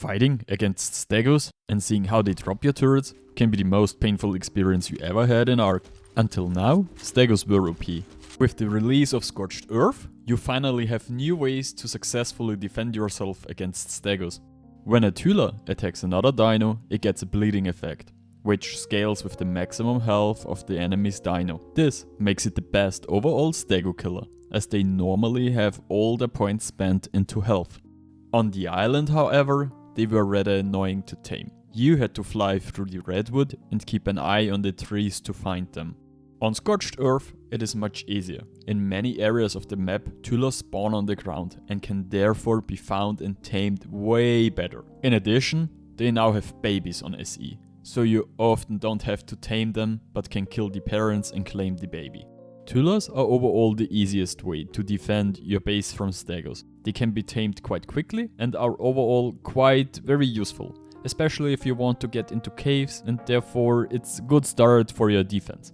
Fighting against Stegos and seeing how they drop your turrets can be the most painful experience you ever had in ARK. Until now, Stegos were OP. With the release of Scorched Earth, you finally have new ways to successfully defend yourself against Stegos. When a Thyla attacks another dino, it gets a bleeding effect, which scales with the maximum health of the enemy's dino. This makes it the best overall Stego killer, as they normally have all their points spent into health. On the island, however, they were rather annoying to tame. You had to fly through the redwood and keep an eye on the trees to find them. On Scorched Earth, it is much easier. In many areas of the map, Thyla spawn on the ground and can therefore be found and tamed way better. In addition, they now have babies on SE, so you often don't have to tame them, but can kill the parents and claim the baby. Thylas are overall the easiest way to defend your base from Stegos. They can be tamed quite quickly and are overall very useful, especially if you want to get into caves, and therefore it's a good start for your defense.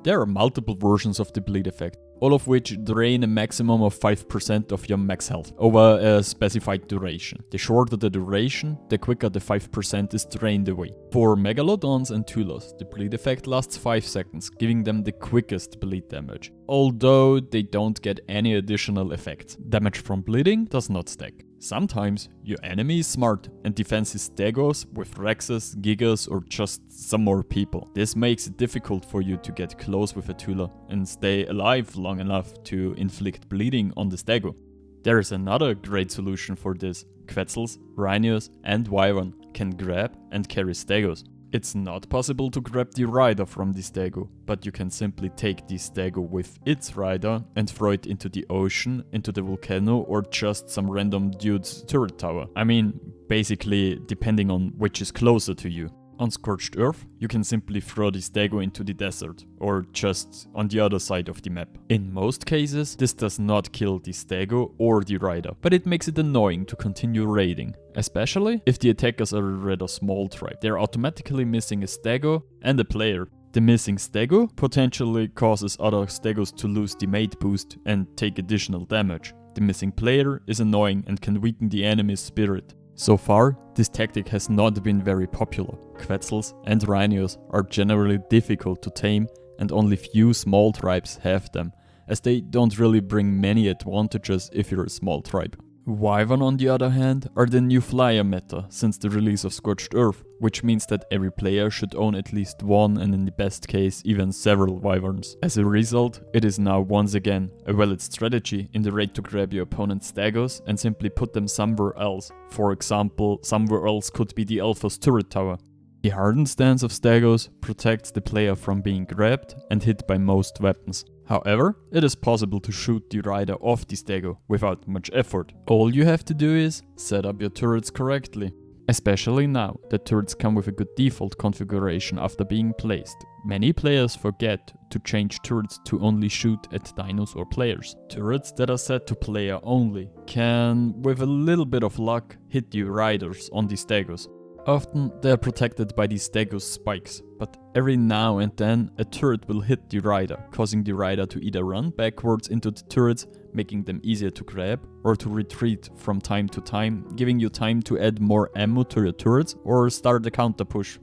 There are multiple versions of the bleed effect, all of which drain a maximum of 5% of your max health over a specified duration. The shorter the duration, the quicker the 5% is drained away. For Megalodons and Thylas, the bleed effect lasts 5 seconds, giving them the quickest bleed damage, although they don't get any additional effects. Damage from bleeding does not stack. Sometimes your enemy is smart and defends his Stegos with Rexes, Gigas, or just some more people. This makes it difficult for you to get close with a Thyla and stay alive long enough to inflict bleeding on the Stego. There is another great solution for this. Quetzals, Rhynios and Wyvern can grab and carry Stegos. It's not possible to grab the rider from the Stego, but you can simply take the Stego with its rider and throw it into the ocean, into the volcano, or just some random dude's turret tower. I mean, basically depending on which is closer to you. On Scorched Earth, you can simply throw the Stego into the desert, or just on the other side of the map. In most cases, this does not kill the Stego or the rider, but it makes it annoying to continue raiding, especially if the attackers are a rather small tribe. They're automatically missing a Stego and a player. The missing Stego potentially causes other Stegos to lose the mate boost and take additional damage. The missing player is annoying and can weaken the enemy's spirit. So far, this tactic has not been very popular. Quetzals and Rhynios are generally difficult to tame, and only few small tribes have them, as they don't really bring many advantages if you're a small tribe. Wyvern, on the other hand, are the new flyer meta since the release of Scorched Earth, which means that every player should own at least one, and in the best case even several Wyverns. As a result, it is now once again a valid strategy in the raid to grab your opponent's Stegos and simply put them somewhere else. For example, somewhere else could be the Alpha's turret tower. The hardened stance of Stegos protects the player from being grabbed and hit by most weapons. However, it is possible to shoot the rider off the Stego without much effort. All you have to do is set up your turrets correctly. Especially now that turrets come with a good default configuration after being placed. Many players forget to change turrets to only shoot at dinos or players. Turrets that are set to player only can, with a little bit of luck, hit the riders on the Stegos. Often they are protected by the Stegos spikes, but every now and then a turret will hit the rider, causing the rider to either run backwards into the turrets, making them easier to grab, or to retreat from time to time, giving you time to add more ammo to your turrets or start a counter push.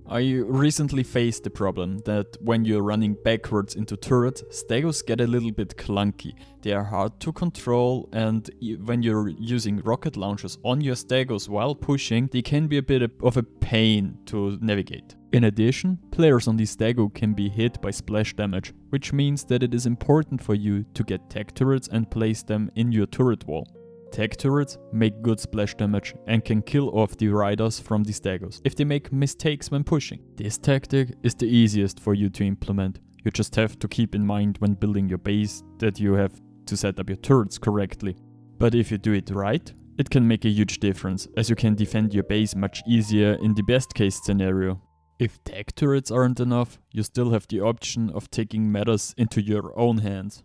I recently faced the problem that when you're running backwards into turrets, Stegos get a little bit clunky. They are hard to control, and when you're using rocket launchers on your Stegos while pushing, they can be a bit of a pain to navigate. In addition, players on the Stego can be hit by splash damage, which means that it is important for you to get tech turrets and place them in your turret wall. Tech turrets make good splash damage and can kill off the riders from the Stegos if they make mistakes when pushing. This tactic is the easiest for you to implement. You just have to keep in mind when building your base that you have to set up your turrets correctly. But if you do it right, it can make a huge difference, as you can defend your base much easier in the best case scenario. If tech turrets aren't enough, you still have the option of taking matters into your own hands.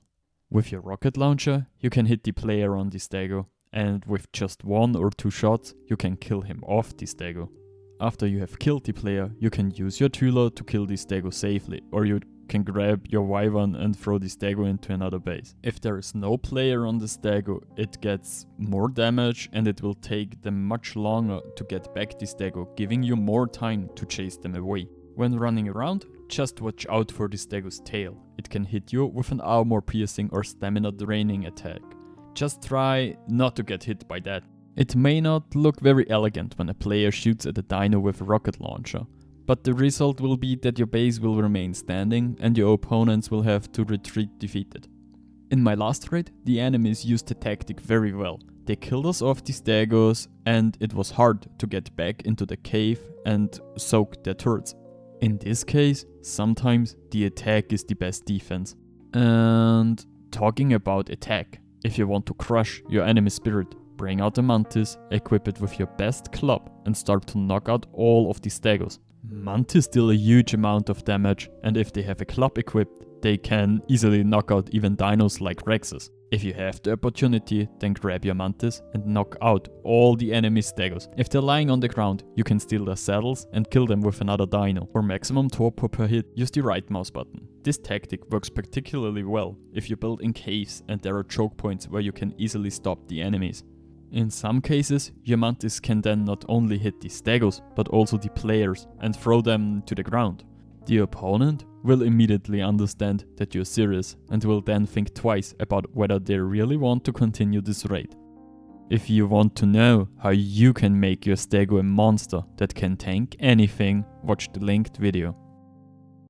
With your rocket launcher, you can hit the player on the Stego, and with just 1 or 2 shots, you can kill him off the Stego. After you have killed the player, you can use your Thyla to kill the Stego safely, or you can grab your Wyvern and throw the Stego into another base. If there is no player on the Stego, it gets more damage and it will take them much longer to get back the Stego, giving you more time to chase them away. When running around, just watch out for the Stego's tail. It can hit you with an armor piercing or stamina draining attack. Just try not to get hit by that. It may not look very elegant when a player shoots at a dino with a rocket launcher, but the result will be that your base will remain standing and your opponents will have to retreat defeated. In my last raid, the enemies used the tactic very well. They killed us off the Stegos and it was hard to get back into the cave and soak their turrets. In this case, sometimes the attack is the best defense. And talking about attack, if you want to crush your enemy spirit, bring out a Mantis, equip it with your best club and start to knock out all of the Stegos. Mantis deal a huge amount of damage, and if they have a club equipped, they can easily knock out even dinos like Rexes. If you have the opportunity, then grab your Mantis and knock out all the enemy Stegos. If they're lying on the ground, you can steal their saddles and kill them with another dino. For maximum torpor per hit, use the right mouse button. This tactic works particularly well if you build in caves and there are choke points where you can easily stop the enemies. In some cases, your Mantis can then not only hit the Stegos, but also the players and throw them to the ground. The opponent will immediately understand that you're serious and will then think twice about whether they really want to continue this raid. If you want to know how you can make your Stego a monster that can tank anything, watch the linked video.